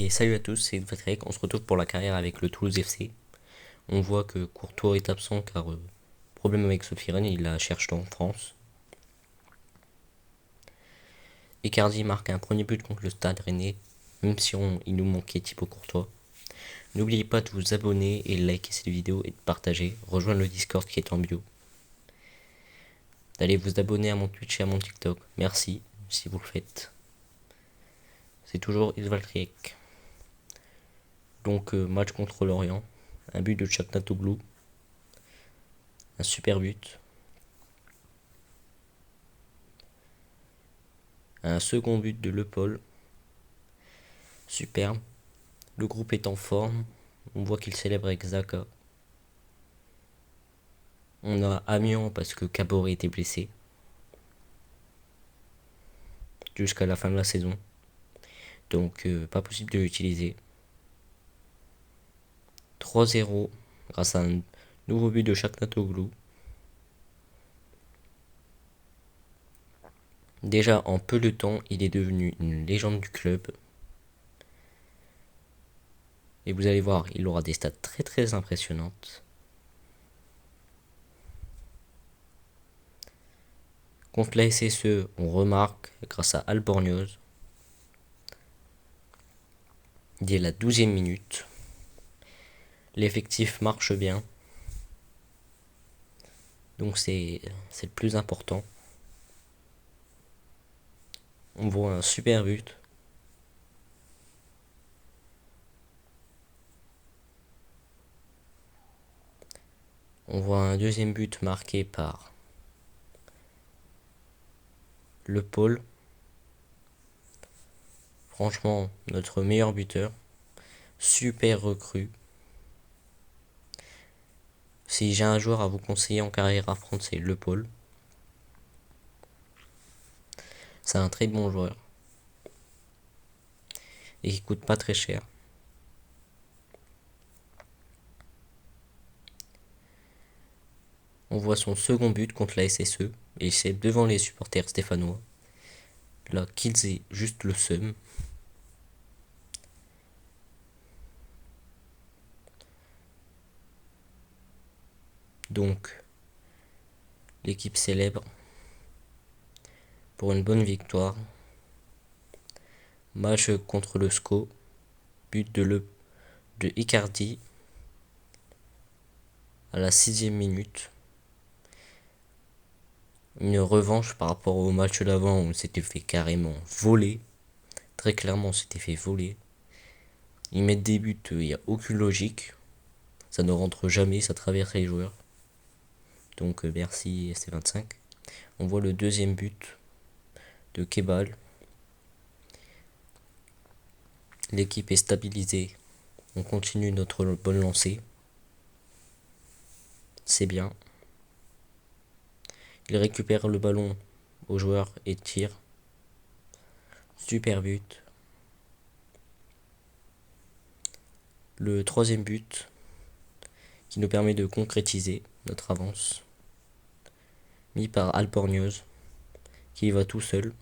Et salut à tous, c'est Patrick, on se retrouve pour la carrière avec le Toulouse FC. On voit que Courtois est absent car problème avec Sophie Rennes, il la cherche en France. Icardi marque un premier but contre le Stade Rennais, même si il nous manquait Thibaut Courtois. N'oubliez pas de vous abonner et de liker cette vidéo et de partager. Rejoindre le Discord qui est en bio. D'aller vous abonner à mon Twitch et à mon TikTok. Merci si vous le faites. C'est toujours Isvaltriek. Donc match contre l'Orient. Un but de Tchaknatoglou. Un super but. Un second but de Le Paul. Superbe. Le groupe est en forme. On voit qu'il célèbre avec Zaka. On a Amiens parce que Caboret était blessé. Jusqu'à la fin de la saison. Donc pas possible de l'utiliser. 3-0 grâce à un nouveau but de Chaknatoglou. Déjà en peu de temps, il est devenu une légende du club. Et vous allez voir, il aura des stats très très impressionnantes. Contre la SSE, on remarque grâce à Albornoz. Dès la 12e minute. L'effectif marche bien. Donc c'est le plus important. On voit un super but. On voit un deuxième but marqué par Le Paul. Franchement, notre meilleur buteur. Super recrue. Si j'ai un joueur à vous conseiller en carrière à France, c'est Le Paul. C'est un très bon joueur. Et qui coûte pas très cher. On voit son second but contre la SSE. Et c'est devant les supporters stéphanois. Là, qu'ils aient juste le seum. Donc, l'équipe célèbre pour une bonne victoire. Match contre le SCO. But de Icardi à la 6e minute. Une revanche par rapport au match d'avant où on s'était fait carrément voler. Très clairement, on s'était fait voler. Ils mettent des buts, il n'y a aucune logique. Ça ne rentre jamais, ça traverse les joueurs. Donc merci ST25. On voit le deuxième but de Kebal. L'équipe est stabilisée. On continue notre bonne lancée. C'est bien. Il récupère le ballon au joueur et tire. Super but. Le troisième but qui nous permet de concrétiser notre avance. Mis par Albornoz qui y va tout seul.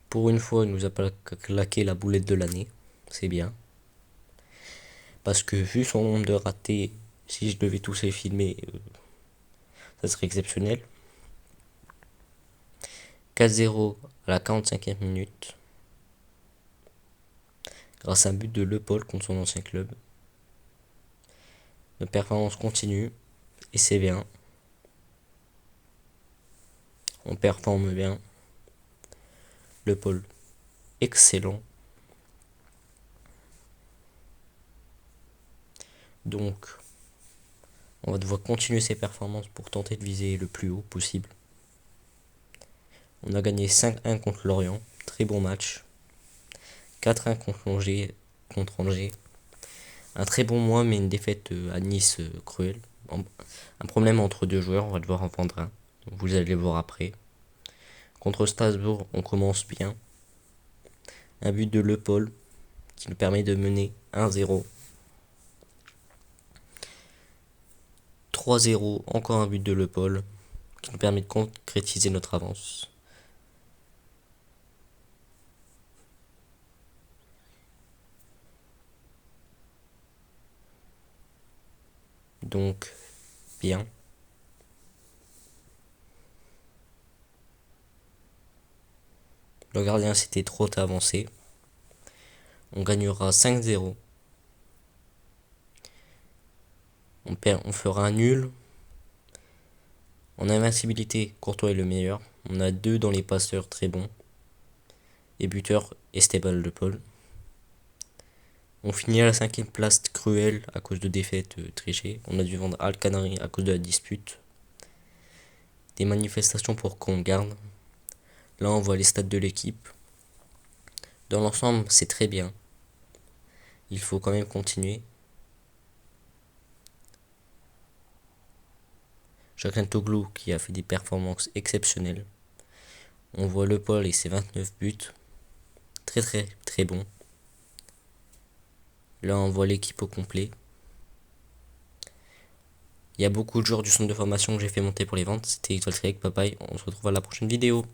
Pour une fois, il nous a pas claqué la boulette de l'année. C'est bien. Parce que vu son nombre de ratés, si je devais tous les filmer, ça serait exceptionnel. 4-0 à la 45e minute. Grâce à un but de Le Paul contre son ancien club. Notre performance continue. Et c'est bien. On performe bien. Le Paul, excellent. Donc, on va devoir continuer ses performances pour tenter de viser le plus haut possible. On a gagné 5-1 contre Lorient. Très bon match. 4-1 contre Angers. Un très bon mois, mais une défaite à Nice cruelle. Un problème entre deux joueurs, on va devoir en vendre un. Vous allez le voir après. Contre Strasbourg, on commence bien. Un but de Le Paul qui nous permet de mener 1-0. 3-0, encore un but de Le Paul qui nous permet de concrétiser notre avance. donc bien. Le gardien s'était trop avancé. On gagnera 5-0. On fera un nul. En invincibilité, Courtois est le meilleur. On a 2 dans les passeurs très bons. Et buteur, Esteban de Paul. On finit à la 5ème place cruelle à cause de défaites trichées. On a dû vendre Al Canary à cause de la dispute. Des manifestations pour qu'on garde. Là, on voit les stats de l'équipe. Dans l'ensemble, c'est très bien. Il faut quand même continuer. Toglu qui a fait des performances exceptionnelles. On voit Le Paul et ses 29 buts. Très très très bon. Là, on voit l'équipe au complet. Il y a beaucoup de joueurs du centre de formation que j'ai fait monter pour les ventes. C'était Étoile Trek, bye bye. On se retrouve à la prochaine vidéo.